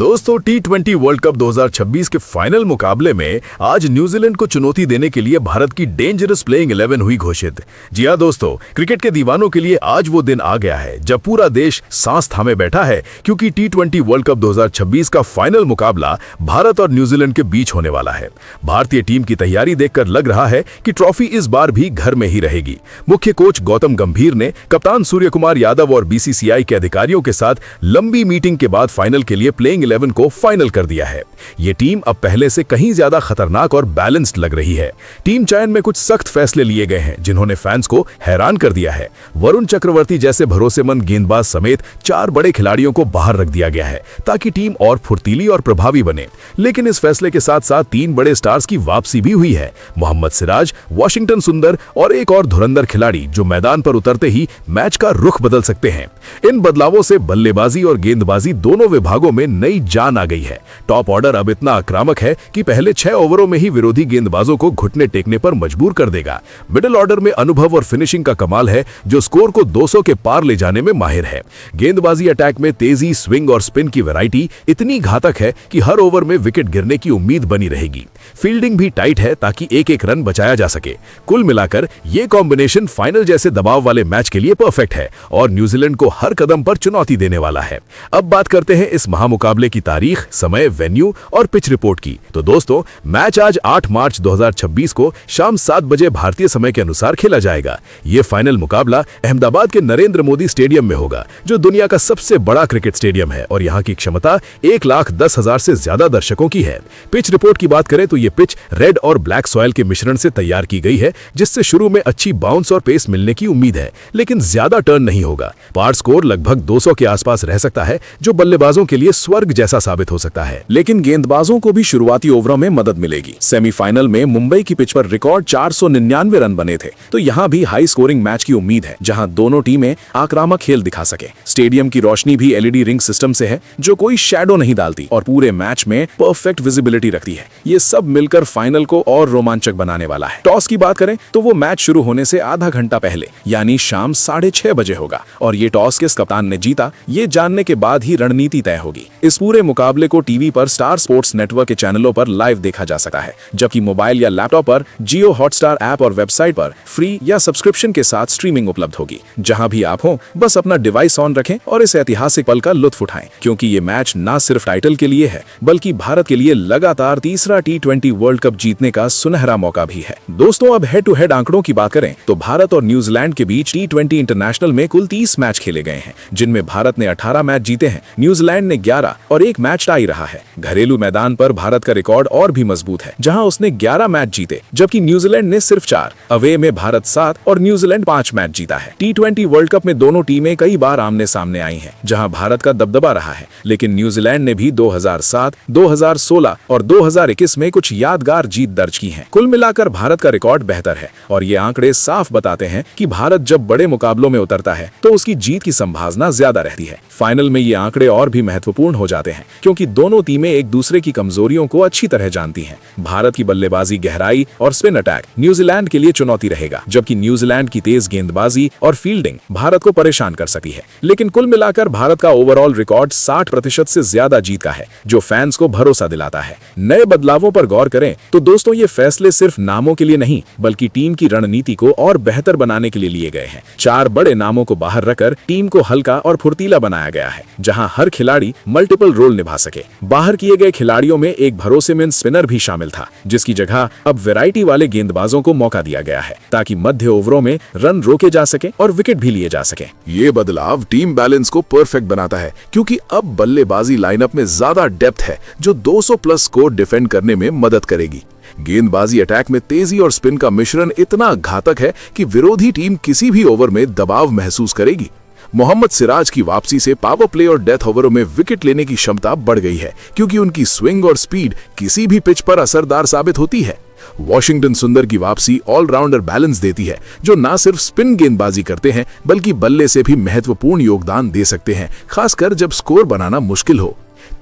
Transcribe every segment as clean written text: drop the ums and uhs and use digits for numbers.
दोस्तों टी20 world cup 2026 के final मुकाबले में आज न्यूजीलैंड को चुनौती देने के लिए भारत की डेंजरस प्लेइंग 11 हुई घोषित। जी हां दोस्तों, क्रिकेट के दीवानों के लिए आज वो दिन आ गया है जब पूरा देश सांस थामे बैठा है, क्योंकि टी20 वर्ल्ड कप 2026 का फाइनल मुकाबला भारत और न्यूजीलैंड के बीच होने वाला है। भारतीय टीम की तैयारी देखकर लग रहा है कि ट्रॉफी इस बार भी घर में ही रहेगी। मुख्य कोच गौतम गंभीर ने कप्तान सूर्यकुमार यादव और बीसीसीआई के अधिकारियों के साथ लंबी मीटिंग के बाद फाइनल के लिए प्लेइंग 11 को फाइनल कर दिया है। ये टीम अब पहले से कहीं ज्यादा खतरनाक और बैलेंस्ड लग रही है। टीम चयन में कुछ सख्त फैसले लिए गए हैं जिन्होंने फैंस को हैरान कर दिया है। वरुण चक्रवर्ती जैसे भरोसेमंद गेंदबाज समेत 4 बड़े खिलाड़ियों को बाहर रख दिया गया है ताकि टीम और फुर्तीली और प्रभावी बने। लेकिन इस फैसले के साथ साथ 3 बड़े स्टार्स की वापसी भी हुई है। मोहम्मद सिराज, वॉशिंगटन सुंदर और एक और धुरंधर खिलाड़ी जो मैदान पर उतरते ही मैच का रुख बदल सकते हैं। इन बदलावों से बल्लेबाजी और गेंदबाजी दोनों विभागों में नई जान आ गई है। टॉप ऑर्डर अब इतना आक्रामक है कि पहले 6 ओवरों में ही विरोधी गेंदबाजों को घुटने टेकने पर मजबूर कर देगा। मिडिल ऑर्डर में अनुभव और फिनिशिंग का कमाल है जो स्कोर को 200 के पार ले जाने में माहिर है। गेंदबाजी अटैक में तेजी, स्विंग और स्पिन की वैरायटी इतनी घातक है कि हर ओवर में विकेट गिरने की उम्मीद बनी रहेगी। फील्डिंग भी टाइट है ताकि एक रन बचाया जा सके। कुल मिलाकर ये कॉम्बिनेशन फाइनल जैसे दबाव वाले मैच के लिए परफेक्ट है और न्यूजीलैंड को हर कदम पर चुनौती देने वाला है। अब बात करते हैं इस महामुकाबले की तारीख, समय, वेन्यू और पिच रिपोर्ट की। तो दोस्तों, मैच आज 8 मार्च 2026 को शाम 7 बजे भारतीय समय के अनुसार खेला जाएगा। ये फाइनल मुकाबला अहमदाबाद के नरेंद्र मोदी स्टेडियम में होगा, जो दुनिया का सबसे बड़ा क्रिकेट स्टेडियम है और यहाँ की क्षमता 1,10,000 से ज्यादा दर्शकों की है। पिच रिपोर्ट की बात करें तो ये पिच रेड और ब्लैक सॉइल के मिश्रण से तैयार की गई है, जिससे शुरू में अच्छी बाउंस और पेस मिलने की उम्मीद है, लेकिन ज्यादा टर्न नहीं होगा। पार स्कोर लगभग 200 के आसपास रह सकता है, जो बल्लेबाजों के लिए स्वर्ग जैसा साबित हो सकता है। लेकिन गेंदबाजों को भी शुरुआती ओवरों में मदद मिलेगी। सेमीफाइनल में मुंबई की पिच पर रिकॉर्ड 499 रन बने थे, तो यहाँ भी हाई स्कोरिंग मैच की उम्मीद है जहाँ दोनों टीमें आक्रामक खेल दिखा सके। स्टेडियम की रोशनी भी एलईडी रिंग सिस्टम से है, जो कोई शैडो नहीं डालती और पूरे मैच में परफेक्ट विजिबिलिटी रखती है। ये सब मिलकर फाइनल को और रोमांचक बनाने वाला है। टॉस की बात करें तो वो मैच शुरू होने से आधा घंटा पहले यानी शाम 6:30 बजे होगा और ये टॉस किस कप्तान ने जीता, ये जानने के बाद ही रणनीति तय होगी। इस पूरे मुकाबले को टीवी पर स्टार स्पोर्ट्स नेटवर्क के चैनलों पर लाइव देखा जा सकता है, जबकि मोबाइल या लैपटॉप पर जियो हॉटस्टार ऐप और वेबसाइट पर फ्री या सब्सक्रिप्शन के साथ स्ट्रीमिंग उपलब्ध होगी। जहां भी आप हो, बस अपना डिवाइस ऑन रखें और इस ऐतिहासिक पल का लुत्फ उठाएं, क्योंकि ये मैच न सिर्फ टाइटल के लिए है बल्कि भारत के लिए लगातार तीसरा टी20 वर्ल्ड कप जीतने का सुनहरा मौका भी है। दोस्तों, अब हेड टू हेड आंकड़ों की बात करें तो भारत और न्यूजीलैंड के बीच टी20 इंटरनेशनल में कुल 30 मैच खेले गए हैं, जिनमें भारत ने 18 मैच जीते हैं, न्यूजीलैंड ने 11 और एक मैच टाई रहा है। घरेलू मैदान पर भारत का रिकॉर्ड और भी मजबूत है, जहां उसने 11 मैच जीते जबकि न्यूजीलैंड ने सिर्फ 4। अवे में भारत 7 और न्यूजीलैंड 5 मैच जीता है। टी20 वर्ल्ड कप में दोनों टीमें कई बार आमने सामने आई हैं, जहां भारत का दबदबा रहा है, लेकिन न्यूजीलैंड ने भी 2007, 2016 और 2021 में कुछ यादगार जीत दर्ज की है। कुल मिलाकर भारत का रिकॉर्ड बेहतर है और ये आंकड़े साफ बताते हैं कि भारत जब बड़े मुकाबलों में उतरता है तो उसकी जीत की संभावना ज्यादा रहती है। फाइनल में ये आंकड़े और भी महत्वपूर्ण हो जाते हैं, क्योंकि दोनों टीमें एक दूसरे की कमजोरियों को अच्छी तरह जानती हैं। भारत की बल्लेबाजी, गहराई और स्पिन अटैक न्यूजीलैंड के लिए चुनौती रहेगा, जबकि न्यूजीलैंड की तेज गेंदबाजी और फील्डिंग भारत को परेशान कर सकती है। लेकिन कुल मिलाकर भारत का ओवरऑल रिकॉर्ड 60% से ज्यादा जीत का है, जो फैंस को भरोसा दिलाता है। नए बदलावों पर गौर करें तो दोस्तों, ये फैसले सिर्फ नामों के लिए नहीं बल्कि टीम की रणनीति को और बेहतर बनाने के लिए लिए गए हैं। 4 बड़े नामों को बाहर रखकर टीम को हल्का और फुर्तीला बनाया गया है, जहां हर खिलाड़ी मल्टीपल रोल निभा सके। बाहर किए गए खिलाड़ियों में एक भरोसेमंद स्पिनर भी शामिल था, जिसकी जगह अब वैरायटी वाले गेंदबाजों को मौका दिया गया है ताकि मध्य ओवरों में रन रोके जा सके और विकेट भी लिए जा सके। ये बदलाव टीम बैलेंस को परफेक्ट बनाता है, क्योंकि अब बल्लेबाजी लाइनअप में ज्यादा डेप्थ है जो 200 प्लस स्कोर डिफेंड करने में मदद करेगी। गेंदबाजी अटैक में तेजी और स्पिन का मिश्रण इतना घातक है कि विरोधी टीम किसी भी ओवर में दबाव महसूस करेगी। मोहम्मद सिराज की वापसी से पावर प्ले और डेथ ओवरों में विकेट लेने की क्षमता बढ़ गई है, क्योंकि उनकी स्विंग और स्पीड किसी भी पिच पर असरदार साबित होती है। वॉशिंगटन सुंदर की वापसी ऑलराउंडर बैलेंस देती है, जो न सिर्फ स्पिन गेंदबाजी करते हैं बल्कि बल्ले से भी महत्वपूर्ण योगदान दे सकते हैं, खासकर जब स्कोर बनाना मुश्किल हो।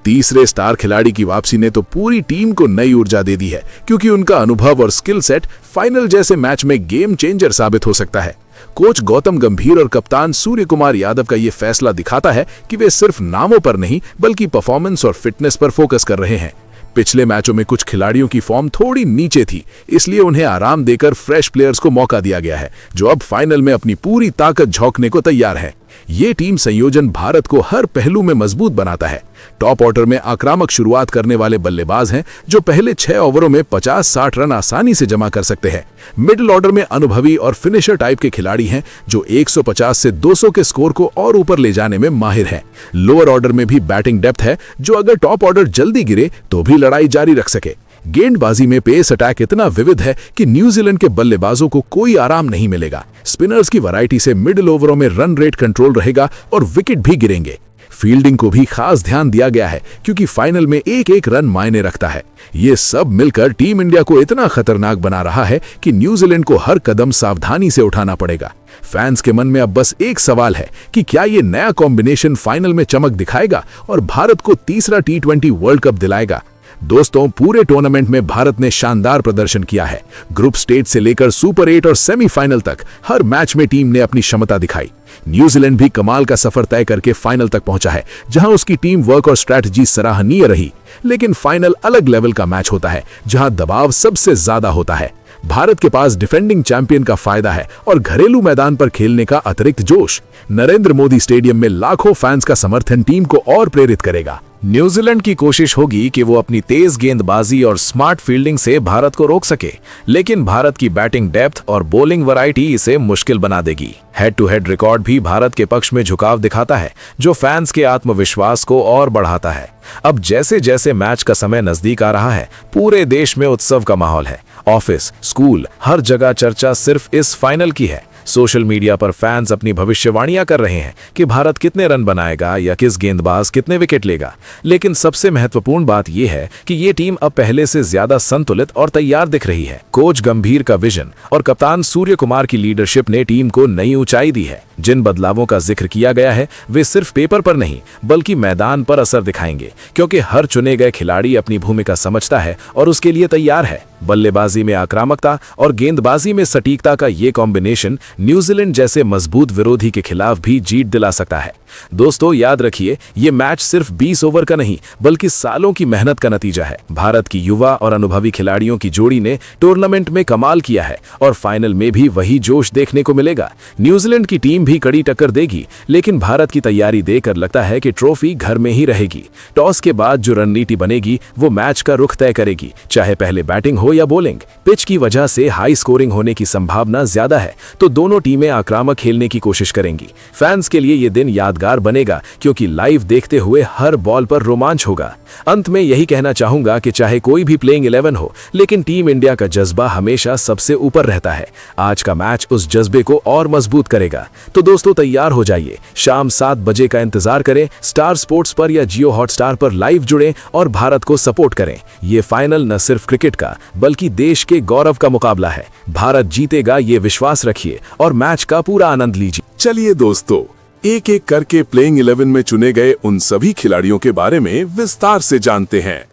तीसरे स्टार खिलाड़ी की वापसी ने तो पूरी टीम को नई ऊर्जा दे दी है, क्योंकि उनका अनुभव और स्किल सेट फाइनल जैसे मैच में गेम चेंजर साबित हो सकता है। कोच गौतम गंभीर और कप्तान सूर्य कुमार यादव का ये फैसला दिखाता है कि वे सिर्फ नामों पर नहीं बल्कि परफॉर्मेंस और फिटनेस पर फोकस कर रहे हैं। पिछले मैचों में कुछ खिलाड़ियों की फॉर्म थोड़ी नीचे थी, इसलिए उन्हें आराम देकर फ्रेश प्लेयर्स को मौका दिया गया है, जो अब फाइनल में अपनी पूरी ताकत झोंकने को तैयार है। ये टीम संयोजन भारत को हर पहलू में मजबूत बनाता है। टॉप ऑर्डर में आक्रामक शुरुआत करने वाले बल्लेबाज हैं, जो पहले 6 ओवरों में 50-60 रन आसानी से जमा कर सकते हैं। मिडिल ऑर्डर में अनुभवी और फिनिशर टाइप के खिलाड़ी हैं, जो 150 से 200 के स्कोर को और ऊपर ले जाने में माहिर हैं। लोअर ऑर्डर में भी बैटिंग डेप्थ है, जो अगर टॉप ऑर्डर जल्दी गिरे तो भी लड़ाई जारी रख सके। गेंदबाजी में पेस अटैक इतना विविध है कि न्यूजीलैंड के बल्लेबाजों को कोई आराम नहीं मिलेगा। स्पिनर्स की वैरायटी से मिडिल ओवरों में रन रेट कंट्रोल रहेगा और विकेट भी गिरेंगे। फील्डिंग को भी खास ध्यान दिया गया है, क्योंकि फाइनल में एक एक रन मायने रखता है। ये सब मिलकर टीम इंडिया को इतना खतरनाक बना रहा है कि न्यूजीलैंड को हर कदम सावधानी से उठाना पड़ेगा। फैंस के मन में अब बस एक सवाल है कि क्या ये नया कॉम्बिनेशन फाइनल में चमक दिखाएगा और भारत को तीसरा T20 वर्ल्ड कप दिलाएगा। दोस्तों, पूरे टूर्नामेंट में भारत ने शानदार प्रदर्शन किया है। ग्रुप स्टेज से लेकर सुपर 8 और सेमीफाइनल तक हर मैच में टीम ने अपनी क्षमता दिखाई। न्यूजीलैंड भी कमाल का सफर तय करके फाइनल तक पहुंचा है, जहां उसकी टीम वर्क और स्ट्रैटेजी सराहनीय रही। लेकिन फाइनल अलग लेवल का मैच होता है, जहां दबाव सबसे ज्यादा होता है। भारत के पास डिफेंडिंग चैंपियन का फायदा है और घरेलू मैदान पर खेलने का अतिरिक्त जोश। नरेंद्र मोदी स्टेडियम में लाखों फैंस का समर्थन टीम को और प्रेरित करेगा। न्यूजीलैंड की कोशिश होगी कि वो अपनी तेज गेंदबाजी और स्मार्ट फील्डिंग से भारत को रोक सके, लेकिन भारत की बैटिंग डेप्थ और बॉलिंग वैरायटी इसे मुश्किल बना देगी। हेड टू हेड रिकॉर्ड भी भारत के पक्ष में झुकाव दिखाता है, जो फैंस के आत्मविश्वास को और बढ़ाता है। अब जैसे जैसे मैच का समय नजदीक आ रहा है, पूरे देश में उत्सव का माहौल है। ऑफिस, स्कूल, हर जगह चर्चा सिर्फ इस फाइनल की है। सोशल मीडिया पर फैंस अपनी भविष्यवाणियां कर रहे हैं कि भारत कितने रन बनाएगा या किस गेंदबाज कितने विकेट लेगा। लेकिन सबसे महत्वपूर्ण बात यह है कि ये टीम अब पहले से ज्यादा संतुलित और तैयार दिख रही है। कोच गंभीर का विजन और कप्तान सूर्य कुमार की लीडरशिप ने टीम को नई ऊंचाई दी है। जिन बदलावों का जिक्र किया गया है, वे सिर्फ पेपर पर नहीं बल्कि मैदान पर असर दिखाएंगे, क्योंकि हर चुने गए खिलाड़ी अपनी भूमिका समझता है और उसके लिए तैयार है। बल्लेबाजी में आक्रामकता और गेंदबाजी में सटीकता का ये कॉम्बिनेशन न्यूजीलैंड जैसे मजबूत विरोधी के खिलाफ भी जीत दिला सकता है। दोस्तों, याद रखिए, ये मैच सिर्फ 20 ओवर का नहीं बल्कि सालों की मेहनत का नतीजा है। भारत की युवा और अनुभवी खिलाड़ियों की जोड़ी ने टूर्नामेंट में कमाल किया है और फाइनल में भी वही जोश देखने को मिलेगा। न्यूजीलैंड की टीम भी कड़ी टक्कर देगी, लेकिन भारत की तैयारी देखकर लगता है कि ट्रॉफी घर में ही रहेगी। टॉस के बाद जो रणनीति बनेगी वो मैच का रुख तय करेगी, चाहे पहले बैटिंग हो या बॉलिंग। पिच की वजह से हाई स्कोरिंग होने की संभावना ज्यादा है, तो दोनों टीमें आक्रामक खेलने की कोशिश करेंगी। फैंस के लिए ये दिन यादगार बनेगा, क्योंकि लाइव देखते हुए हर बॉल पर रोमांच होगा। अंत में यही कहना चाहूंगा कि चाहे कोई भी प्लेइंग 11 हो, लेकिन टीम इंडिया का जज्बा हमेशा सबसे ऊपर रहता है। आज का मैच उस जज्बे को और मजबूत करेगा। तो दोस्तों, तैयार हो जाइए। शाम 7 बजे का इंतजार करें। स्टार स्पोर्ट्स पर या जियो हॉटस्टार पर लाइव जुड़ें और भारत को सपोर्ट करें। ये फाइनल न सिर्फ क्रिकेट का बल्कि देश के गौरव का मुकाबला है। भारत जीतेगा, ये विश्वास रखिए और मैच का पूरा आनंद लीजिए। चलिए दोस्तों, एक एक करके प्लेइंग 11 में चुने गए उन सभी खिलाड़ियों के बारे में विस्तार से जानते हैं।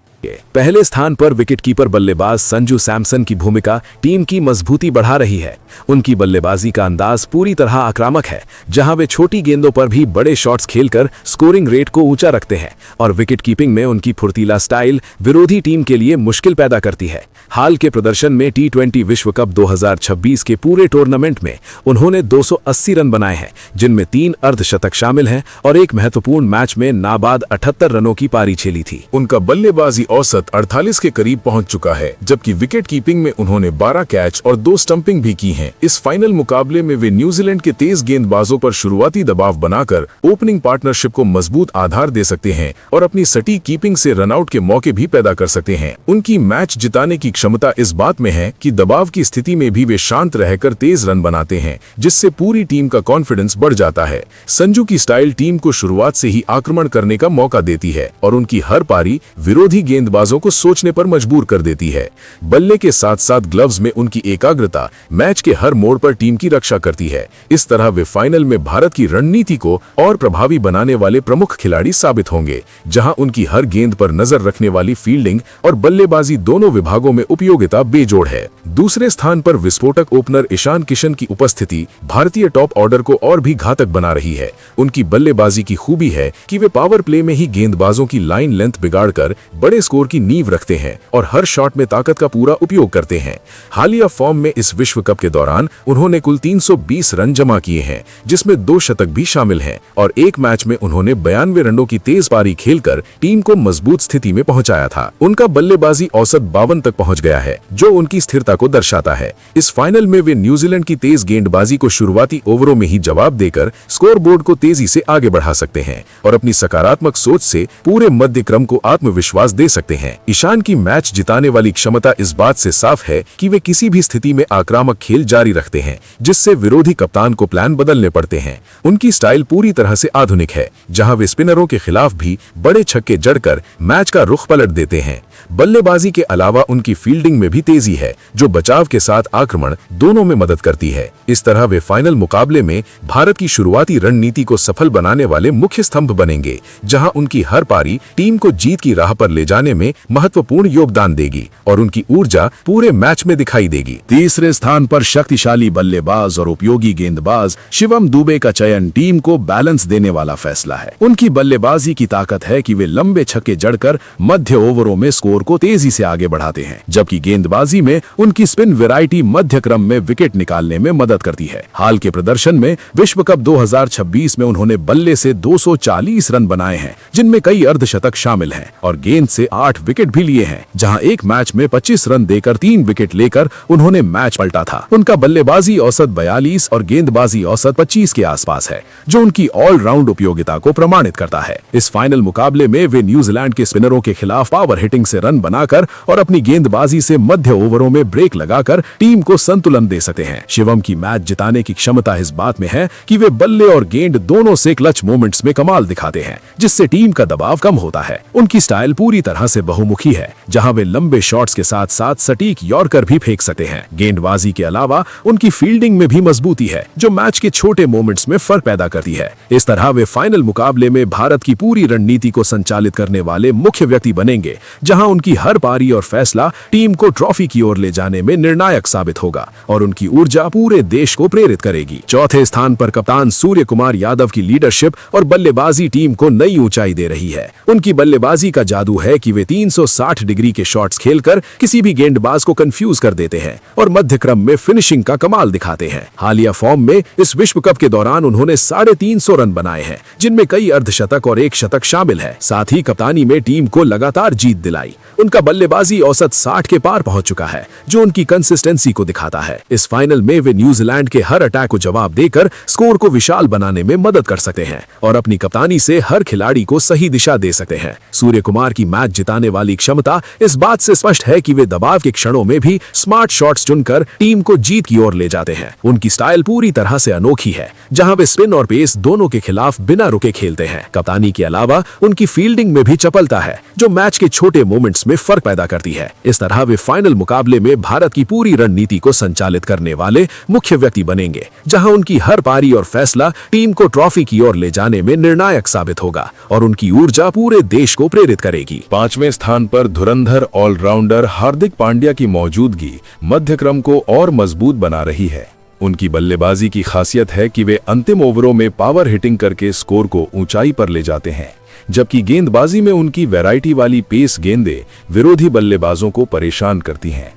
पहले स्थान पर विकेटकीपर बल्लेबाज संजू सैमसन की भूमिका टीम की मजबूती बढ़ा रही है। उनकी बल्लेबाजी का अंदाज पूरी तरह आक्रामक है, जहां वे छोटी गेंदों पर भी बड़े शॉट्स खेलकर स्कोरिंग रेट को ऊंचा रखते हैं और विकेटकीपिंग में उनकी फुर्तीला स्टाइल विरोधी टीम के लिए मुश्किल पैदा करती है। हाल के प्रदर्शन में T20 विश्व कप 2026 के पूरे टूर्नामेंट में उन्होंने 280 रन बनाए हैं, जिनमें 3 अर्धशतक शामिल हैं और एक महत्वपूर्ण मैच में नाबाद 78 रनों की पारी खेली थी। उनका बल्लेबाजी औसत 48 के करीब पहुंच चुका है, जबकि विकेट कीपिंग में उन्होंने 12 कैच और 2 स्टंपिंग भी की हैं। इस फाइनल मुकाबले में वे न्यूजीलैंड के तेज गेंदबाजों पर शुरुआती दबाव बनाकर ओपनिंग पार्टनरशिप को मजबूत आधार दे सकते हैं और अपनी सटीक कीपिंग से रनआउट के मौके भी पैदा कर सकते हैं। उनकी मैच जिताने की क्षमता इस बात में है कि दबाव की स्थिति में भी वे शांत रहकर तेज रन बनाते हैं, जिससे पूरी टीम का कॉन्फिडेंस बढ़ जाता है। संजू की स्टाइल टीम को शुरुआत से ही आक्रमण करने का मौका देती है और उनकी हर पारी विरोधी गेंदबाजों को सोचने पर मजबूर कर देती है। बल्ले के साथ साथ ग्लव्स में उनकी एकाग्रता मैच के हर मोड़ पर टीम की रक्षा करती है। इस तरह वे फाइनल में भारत की रणनीति को और प्रभावी बनाने वाले प्रमुख खिलाड़ी साबित होंगे, जहां उनकी हर गेंद पर नजर रखने वाली फील्डिंग और बल्लेबाजी दोनों विभागों में उपयोगिता बेजोड़ है। दूसरे स्थान पर विस्फोटक ओपनर ईशान किशन की उपस्थिति भारतीय टॉप ऑर्डर को और भी घातक बना रही है। उनकी बल्लेबाजी की खूबी है कि वे पावर प्ले में ही गेंदबाजों की लाइन लेंथ बिगाड़कर बड़े स्कोर की नींव रखते हैं और हर शॉट में ताकत का पूरा उपयोग करते हैं। हालिया फॉर्म में इस विश्व कप के दौरान उन्होंने कुल 320 रन जमा किए हैं, जिसमें 2 शतक भी शामिल हैं और एक मैच में उन्होंने 92 रनों की तेज पारी खेलकर टीम को मजबूत स्थिति में पहुंचाया था। उनका बल्लेबाजी औसत 52 तक पहुंच गया है, जो उनकी स्थिरता को दर्शाता है। इस फाइनल में वे न्यूजीलैंड की तेज गेंदबाजी को शुरुआती ओवरों में ही जवाब देकर स्कोरबोर्ड को तेजी से आगे बढ़ा सकते हैं और अपनी सकारात्मक सोच से पूरे मध्य क्रम को आत्मविश्वास दे सकते हैं। ईशान की मैच जिताने वाली क्षमता इस बात से साफ है कि वे किसी भी स्थिति में आक्रामक खेल जारी रखते हैं, जिससे विरोधी कप्तान को प्लान बदलने पड़ते हैं। उनकी स्टाइल पूरी तरह से आधुनिक है, जहां वे स्पिनरों के खिलाफ भी बड़े छक्के जड़कर मैच का रुख पलट देते हैं। बल्लेबाजी के अलावा उनकी फील्डिंग में भी तेजी है, जो बचाव के साथ आक्रमण दोनों में मदद करती है। इस तरह वे फाइनल मुकाबले में भारत की शुरुआती रणनीति को सफल बनाने वाले मुख्य स्तंभ बनेंगे, जहां उनकी हर पारी टीम को जीत की राह पर ले जाने में महत्वपूर्ण योगदान देगी और उनकी ऊर्जा पूरे मैच में दिखाई देगी। तीसरे स्थान पर शक्तिशाली बल्लेबाज और उपयोगी गेंदबाज शिवम दुबे का चयन टीम को बैलेंस देने वाला फैसला है। उनकी बल्लेबाजी की ताकत है कि वे लंबे छक्के जड़कर मध्य ओवरों में स्कोर को तेजी से आगे बढ़ाते हैं, जबकि गेंदबाजी में उनकी स्पिन वैरायटी मध्य क्रम में विकेट निकालने में मदद करती है। हाल के प्रदर्शन में विश्व कप 2026 में उन्होंने बल्ले से 240 रन बनाए हैं, जिनमें कई अर्धशतक शामिल हैं और गेंद से 8 विकेट भी लिए हैं, जहां एक मैच में 25 रन देकर 3 विकेट लेकर उन्होंने मैच पलटा था। उनका बल्लेबाजी औसत 42 और गेंदबाजी औसत 25 के आसपास है, जो उनकी ऑलराउंड उपयोगिता को प्रमाणित करता है। इस फाइनल मुकाबले में वे न्यूजीलैंड के स्पिनरों के खिलाफ पावर हिटिंग से रन बनाकर और अपनी गेंदबाजी से मध्य ओवरों में ब्रेक लगाकर टीम को संतुलन दे सकते हैं। शिवम की मैच जिताने की क्षमता इस बात में है कि वे बल्ले और गेंद दोनों से क्लच मोमेंट्स में कमाल दिखाते हैं, जिससे टीम का दबाव कम होता है। उनकी स्टाइल पूरी तरह से बहुमुखी है, जहां वे लंबे शॉट्स के साथ साथ सटीक यॉर्कर भी फेंक सकते हैं। गेंदबाजी के अलावा उनकी फील्डिंग में भी मजबूती है, जो मैच के छोटे मोमेंट्स में फर्क पैदा करती है। इस तरह वे फाइनल मुकाबले में भारत की पूरी रणनीति को संचालित करने वाले मुख्य व्यक्ति बनेंगे, जहां उनकी हर पारी और फैसला टीम को ट्रॉफी की ओर ले जाने में निर्णायक साबित होगा और उनकी ऊर्जा पूरे देश को प्रेरित करेगी। चौथे स्थान पर कप्तान सूर्य कुमार यादव की लीडरशिप और बल्लेबाजी टीम को नई ऊंचाई दे रही है। उनकी बल्लेबाजी का जादू है कि वे 360 डिग्री के शॉट्स खेलकर किसी भी गेंदबाज को कंफ्यूज कर देते हैं और मध्य क्रम में फिनिशिंग का कमाल दिखाते हैं। हालिया फॉर्म में इस विश्व कप के दौरान उन्होंने 350 रन बनाए हैं, जिनमें कई अर्धशतक और 1 शतक शामिल है। साथ ही कप्तानी में टीम को लगातार जीत दिलाई। उनका बल्लेबाजी औसत 60 के पार पहुंच चुका है, जो उनकी कंसिस्टेंसी को दिखाता है। इस फाइनल में वे न्यूजीलैंड के हर अटैक को जवाब देकर स्कोर को विशाल बनाने में मदद कर सकते हैं और अपनी कप्तानी से हर खिलाड़ी को सही दिशा दे सकते हैं। सूर्य कुमार की मैच जिताने वाली क्षमता इस बात से स्पष्ट है कि वे दबाव के क्षणों में भी स्मार्ट शॉट्स चुनकर टीम को जीत की ओर ले जाते हैं। उनकी स्टाइल पूरी तरह से अनोखी है, जहां वे स्पिन और पेस दोनों के खिलाफ बिना रुके खेलते हैं। कप्तानी के अलावा उनकी फील्डिंग में भी चपलता है, जो मैच के छोटे मोमेंट्स में फर्क पैदा करती है। इस तरह वे फाइनल मुकाबले में भारत की पूरी रणनीति को संचालित करने वाले मुख्य व्यक्ति बनेंगे, जहां उनकी हर पारी और फैसला टीम को ट्रॉफी की ओर ले जाने में निर्णायक साबित होगा और उनकी ऊर्जा पूरे देश को प्रेरित करेगी। 5वें स्थान पर धुरंधर ऑलराउंडर हार्दिक पांड्या की मौजूदगी मध्यक्रम को और मजबूत बना रही है। उनकी बल्लेबाजी की खासियत है कि वे अंतिम ओवरों में पावर हिटिंग करके स्कोर को ऊंचाई पर ले जाते हैं, जबकि गेंदबाजी में उनकी वैरायटी वाली पेस गेंदें विरोधी बल्लेबाजों को परेशान करती हैं।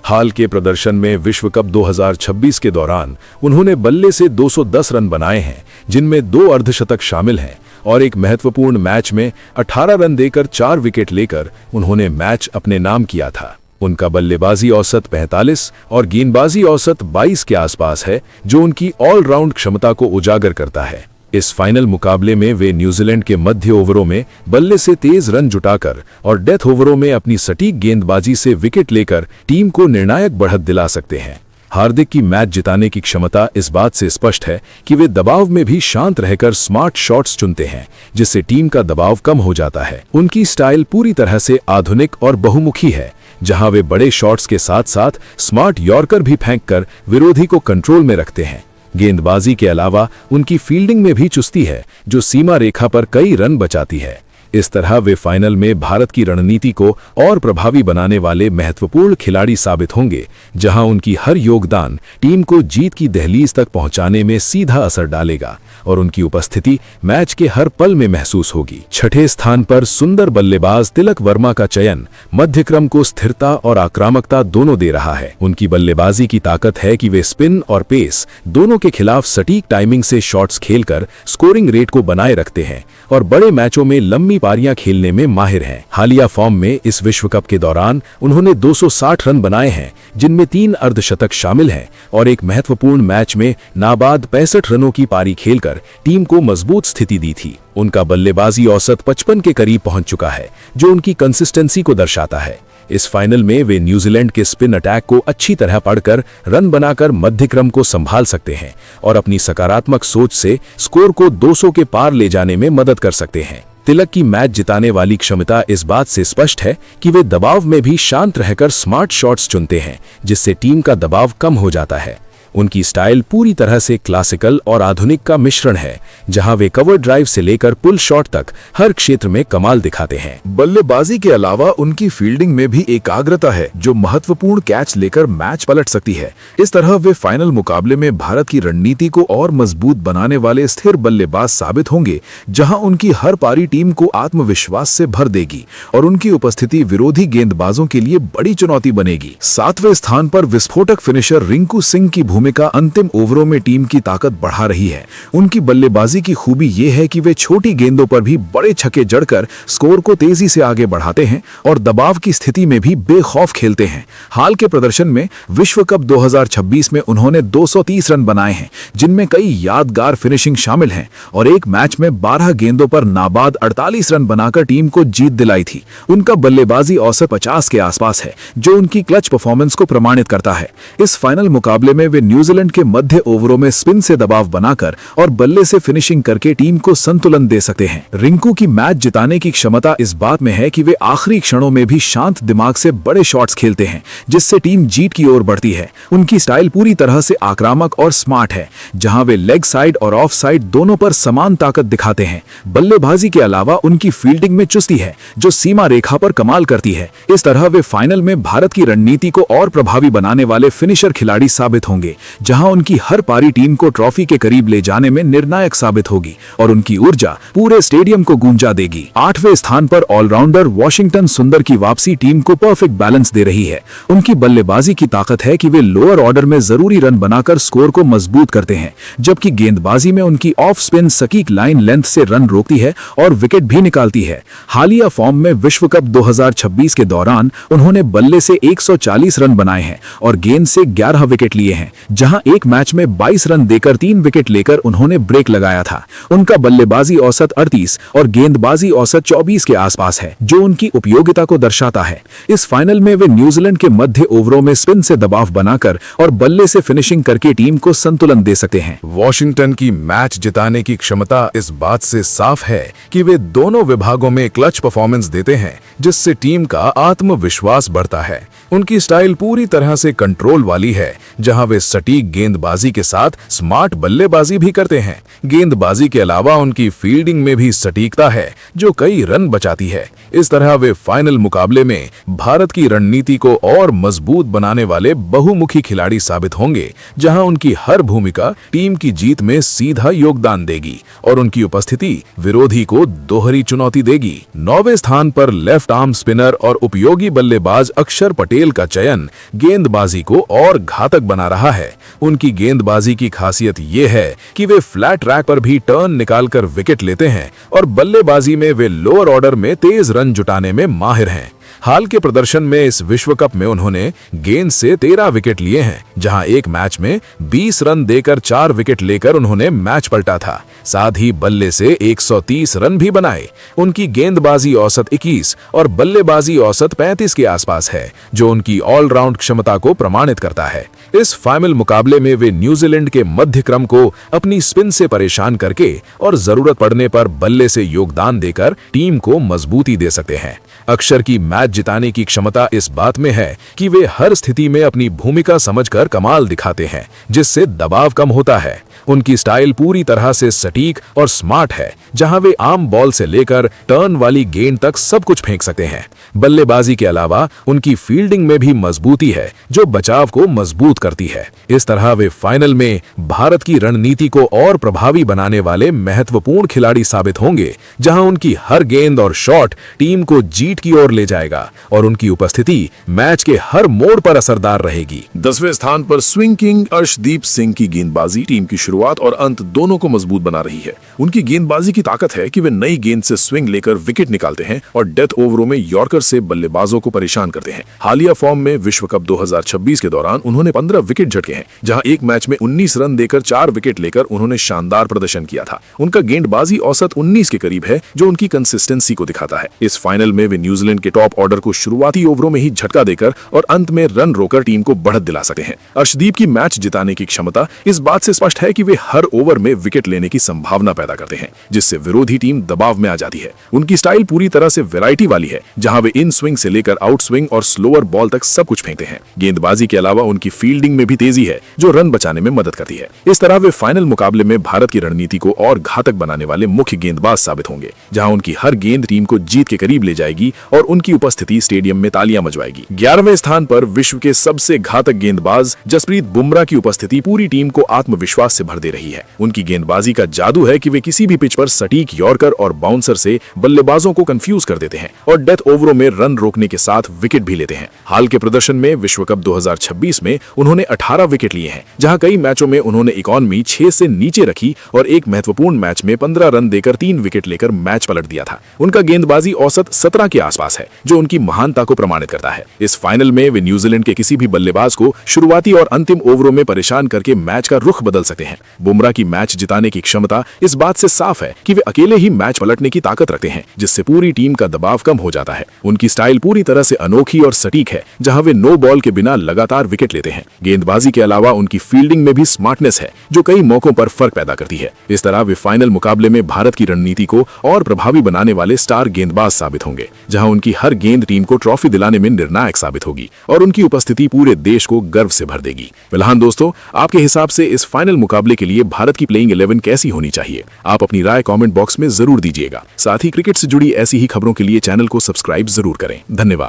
हाल के प्रदर्शन में विश्व कप 2026 के दौरान उन्होंने बल्ले से 210 रन बनाए हैं, जिनमें 2 अर्धशतक शामिल हैं और एक महत्वपूर्ण मैच में 18 रन देकर 4 विकेट लेकर उन्होंने मैच अपने नाम किया था। उनका बल्लेबाजी औसत 45 और गेंदबाजी औसत 22 के आसपास है, जो उनकी ऑलराउंड क्षमता को उजागर करता है। इस फाइनल मुकाबले में वे न्यूजीलैंड के मध्य ओवरों में बल्ले से तेज रन जुटाकर और डेथ ओवरों में अपनी सटीक गेंदबाजी से विकेट लेकर टीम को निर्णायक बढ़त दिला सकते हैं। हार्दिक की मैच जिताने की क्षमता इस बात से स्पष्ट है कि वे दबाव में भी शांत रहकर स्मार्ट शॉट्स चुनते हैं, जिससे टीम का दबाव कम हो जाता है। उनकी स्टाइल पूरी तरह से आधुनिक और बहुमुखी है, जहां वे बड़े शॉट्स के साथ साथ स्मार्ट यॉर्कर भी फेंककर विरोधी को कंट्रोल में रखते हैं। गेंदबाजी के अलावा उनकी फील्डिंग में भी चुस्ती है, जो सीमा रेखा पर कई रन बचाती है। इस तरह वे फाइनल में भारत की रणनीति को और प्रभावी बनाने वाले महत्वपूर्ण खिलाड़ी साबित होंगे, जहां उनकी हर योगदान टीम को जीत की दहलीज तक पहुंचाने में सीधा असर डालेगा और उनकी उपस्थिति मैच के हर पल में महसूस होगी। छठे स्थान पर सुंदर बल्लेबाज तिलक वर्मा का चयन मध्यक्रम को स्थिरता और आक्रामकता दोनों दे रहा है। उनकी बल्लेबाजी की ताकत है कि वे स्पिन और पेस दोनों के खिलाफ सटीक टाइमिंग से शॉट्स खेलकर स्कोरिंग रेट को बनाए रखते हैं और बड़े मैचों में लंबी पारियां खेलने में माहिर हैं। हालिया फॉर्म में इस विश्व कप के दौरान उन्होंने 260 रन बनाए हैं, जिनमें 3 अर्धशतक शामिल हैं और एक महत्वपूर्ण मैच में नाबाद 65 रनों की पारी खेलकर टीम को मजबूत स्थिति दी थी। उनका बल्लेबाजी औसत 55 के करीब पहुंच चुका है, जो उनकी कंसिस्टेंसी को दर्शाता है। इस फाइनल में वे न्यूजीलैंड के स्पिन अटैक को अच्छी तरह पढ़कर रन बनाकर मध्यक्रम को संभाल सकते हैं और अपनी सकारात्मक सोच से स्कोर को 200 के पार ले जाने में मदद कर सकते हैं। तिलक की मैच जिताने वाली क्षमता इस बात से स्पष्ट है कि वे दबाव में भी शांत रहकर स्मार्ट शॉट्स चुनते हैं, जिससे टीम का दबाव कम हो जाता है। उनकी स्टाइल पूरी तरह से क्लासिकल और आधुनिक का मिश्रण है, जहां वे कवर ड्राइव से लेकर पुल शॉट तक हर क्षेत्र में कमाल दिखाते हैं। बल्लेबाजी के अलावा उनकी फील्डिंग में भी एकाग्रता है, जो महत्वपूर्ण कैच लेकर मैच पलट सकती है। इस तरह वे फाइनल मुकाबले में भारत की रणनीति को और मजबूत बनाने वाले स्थिर बल्लेबाज साबित होंगे, जहां उनकी हर पारी टीम को आत्मविश्वास से भर देगी और उनकी उपस्थिति विरोधी गेंदबाजों के लिए बड़ी चुनौती बनेगी। 7वें स्थान पर विस्फोटक फिनिशर रिंकू सिंह की भूमिका अंतिम ओवरों में टीम की ताकत बढ़ा रही है। उनकी बल्लेबाजी की खूबी यह है कि वे छोटी गेंदों पर भी बड़े छक्के जड़कर स्कोर को तेजी से आगे बढ़ाते हैं और दबाव की स्थिति में भी बेखौफ खेलते हैं। हाल के प्रदर्शन में विश्व कप 2026 में उन्होंने 230 रन बनाए हैं, जिनमें कई यादगार फिनिशिंग शामिल हैं और एक मैच में 12 गेंदों पर नाबाद 48 रन बनाकर टीम को जीत दिलाई थी। उनका बल्लेबाजी औसत 50 के आसपास है, जो उनकी क्लच परफॉर्मेंस को प्रमाणित करता है। इस फाइनल मुकाबले में वे न्यूजीलैंड के मध्य ओवरों में स्पिन से दबाव बनाकर और बल्ले से फिनिशिंग करके टीम को संतुलन दे सकते हैं। रिंकू की मैच जिताने की क्षमता इस बात में है कि वे आखिरी क्षणों में भी शांत दिमाग से बड़े शॉट्स खेलते हैं, जिससे टीम जीत की ओर बढ़ती है। उनकी स्टाइल पूरी तरह से आक्रामक और स्मार्ट है, जहां वे लेग साइड और ऑफ साइड दोनों पर समान ताकत दिखाते हैं। बल्लेबाजी के अलावा उनकी फील्डिंग में चुस्ती है, जो सीमा रेखा पर कमाल करती है। इस तरह वे फाइनल में भारत की रणनीति को और प्रभावी बनाने वाले फिनिशर खिलाड़ी साबित होंगे, जहां उनकी हर पारी टीम को ट्रॉफी के करीब ले जाने में निर्णायक साबित होगी और उनकी ऊर्जा पूरे स्टेडियम को गूंजा देगी। 8वें स्थान पर ऑलराउंडर वाशिंगटन सुंदर की वापसी टीम को परफेक्ट बैलेंस दे रही है। उनकी बल्लेबाजी की ताकत है कि वे लोअर ऑर्डर में जरूरी रन बनाकर स्कोर को मजबूत करते हैं, जबकि गेंदबाजी में उनकी ऑफ स्पिन सटीक लाइन लेंथ से रन रोकती है और विकेट भी निकालती है। हालिया फॉर्म में विश्व कप 2026 के दौरान उन्होंने बल्ले से 140 रन बनाए हैं और गेंद से 11 विकेट लिए हैं, जहां एक मैच में 22 रन देकर 3 विकेट लेकर उन्होंने ब्रेक लगाया था। उनका बल्लेबाजी औसत 38 और गेंदबाजी औसत 24 के आसपास है, जो उनकी उपयोगिता को दर्शाता है। इस फाइनल में वे न्यूजीलैंड के मध्य ओवरों में स्पिन से दबाव बनाकर और बल्ले से फिनिशिंग करके टीम को संतुलन दे सकते हैं। वॉशिंगटन की मैच जिताने की क्षमता इस बात से साफ है कि वे दोनों विभागों में क्लच परफॉर्मेंस देते हैं, जिससे टीम का आत्मविश्वास बढ़ता है। उनकी स्टाइल पूरी तरह से कंट्रोल वाली है, जहां वे सटीक गेंदबाजी के साथ स्मार्ट बल्लेबाजी भी करते हैं। गेंदबाजी के अलावा उनकी फील्डिंग में भी सटीकता है, जो कई रन बचाती है। इस तरह वे फाइनल मुकाबले में भारत की रणनीति को और मजबूत बनाने वाले बहुमुखी खिलाड़ी साबित होंगे, जहां उनकी हर भूमिका टीम की जीत में सीधा योगदान देगी और उनकी उपस्थिति विरोधी को दोहरी चुनौती देगी। 9वें स्थान पर लेफ्ट आर्म स्पिनर और उपयोगी बल्लेबाज अक्षर पटेल का चयन गेंदबाजी को और घातक बना रहा है। उनकी गेंदबाजी की खासियत ये है कि वे फ्लैट ट्रैक पर भी टर्न निकालकर विकेट लेते हैं और बल्लेबाजी में वे लोअर ऑर्डर में तेज रन जुटाने में माहिर हैं। हाल के प्रदर्शन में इस विश्व कप में उन्होंने गेंद से 13 विकेट लिए हैं, जहां एक मैच में 20 रन देकर 4 विकेट लेकर उन्होंने मैच पलटा था। साथ ही बल्ले से 130 रन भी बनाए। उनकी गेंदबाजी औसत 21 और बल्लेबाजी औसत 35 के आसपास है, जो उनकी ऑलराउंड क्षमता को प्रमाणित करता है। इस फाइनल मुकाबले में वे न्यूजीलैंड के मध्य क्रम को अपनी स्पिन से परेशान करके और जरूरत पड़ने पर बल्ले से योगदान देकर टीम को मजबूती दे सकते हैं। अक्षर की मैच जिताने की क्षमता इस बात में है कि वे हर स्थिति में अपनी भूमिका समझकर कमाल दिखाते हैं, जिससे दबाव कम होता है। उनकी स्टाइल पूरी तरह से सटीक और स्मार्ट है, जहां वे आम बॉल से लेकर टर्न वाली गेंद तक सब कुछ फेंक सकते हैं। बल्लेबाजी के अलावा उनकी फील्डिंग में भी मजबूती है, जो बचाव को मजबूत करती है। इस तरह वे फाइनल में भारत की रणनीति को और प्रभावी बनाने वाले महत्वपूर्ण खिलाड़ी साबित होंगे, जहां उनकी हर गेंद और शॉट टीम को जीत की ओर ले जाएगा और उनकी उपस्थिति मैच के हर मोड़ पर असरदार रहेगी। 10वें स्थान पर स्विंग किंग अर्शदीप सिंह की गेंदबाजी टीम की शुरुआत और अंत दोनों को मजबूत बना रही है। उनकी गेंदबाजी की ताकत है कि वे नई गेंद से स्विंग लेकर विकेट निकालते हैं और डेथ ओवरों में यॉर्कर से बल्लेबाजों को परेशान करते हैं। हालिया फॉर्म में विश्व कप 2026 के दौरान उन्होंने 15 विकेट झटके हैं, जहां एक मैच में 19 रन देकर 4 विकेट लेकर उन्होंने शानदार प्रदर्शन किया था। उनका गेंदबाजी औसत 19 के करीब है, जो उनकी कंसिस्टेंसी को दिखाता है। इस फाइनल में वे न्यूजीलैंड के टॉप ऑर्डर को शुरुआती ओवरों में ही झटका देकर और अंत में रन रोकर टीम को बढ़त दिला सकते हैं। अर्शदीप की मैच जिताने की क्षमता इस बात से स्पष्ट है कि वे हर ओवर में विकेट लेने की संभावना पैदा करते हैं, जिससे विरोधी टीम दबाव में आ जाती है। उनकी स्टाइल पूरी तरह से वैरायटी वाली है, जहां वे इन स्विंग से लेकर आउट स्विंग और स्लोअर बॉल तक सब कुछ फेंकते हैं। गेंदबाजी के अलावा उनकी फील्डिंग में भी तेजी है, जो रन बचाने में मदद करती है। इस तरह वे फाइनल मुकाबले में भारत की रणनीति को और घातक बनाने वाले मुख्य गेंदबाज साबित होंगे, जहां उनकी हर गेंद टीम को जीत के करीब ले जाएगी और उनकी उपस्थिति स्टेडियम में तालियां बजवाएगी। 11वें स्थान पर विश्व के सबसे घातक गेंदबाज जसप्रीत बुमराह की उपस्थिति पूरी टीम को आत्मविश्वास से भर दे रही है। उनकी गेंदबाजी का जादू है कि वे किसी भी पिच पर सटीक यॉर्कर और बाउंसर से बल्लेबाजों को कंफ्यूज कर देते हैं और डेथ ओवरों में रन रोकने के साथ विकेट भी लेते हैं। हाल के प्रदर्शन में विश्व कप 2026 में उन्होंने 18 विकेट लिए हैं, जहां कई मैचों में उन्होंने इकॉनमी 6 से नीचे रखी और एक महत्वपूर्ण मैच में 15 रन देकर 3 विकेट लेकर मैच पलट दिया था। उनका गेंदबाजी औसत 17 के आसपास है, जो उनकी महानता को प्रमाणित करता है। इस फाइनल में वे न्यूजीलैंड के किसी भी बल्लेबाज को शुरुआती और अंतिम ओवरों में परेशान करके मैच का रुख बदल सकते हैं। बुमराह की मैच जिताने की क्षमता इस बात से साफ है कि वे अकेले ही मैच पलटने की ताकत रखते हैं, जिससे पूरी टीम का दबाव कम हो जाता है। उनकी स्टाइल पूरी तरह से अनोखी और सटीक है, जहां वे नो बॉल के बिना लगातार विकेट लेते हैं। गेंदबाजी के अलावा उनकी फील्डिंग में भी स्मार्टनेस है, जो कई मौकों पर फर्क पैदा करती है। इस तरह वे फाइनल मुकाबले में भारत की रणनीति को और प्रभावी बनाने वाले स्टार गेंदबाज साबित होंगे, जहां उनकी हर गेंद टीम को ट्रॉफी दिलाने में निर्णायक साबित होगी और उनकी उपस्थिति पूरे देश को गर्व से भर देगी। फिलहाल दोस्तों, आपके हिसाब से इस फाइनल मुकाबले के लिए भारत की प्लेइंग 11 कैसी होनी चाहिए? आप अपनी राय कमेंट बॉक्स में जरूर दीजिएगा। साथ ही क्रिकेट से जुड़ी ऐसी ही खबरों के लिए चैनल को सब्सक्राइब जरूर करें। धन्यवाद।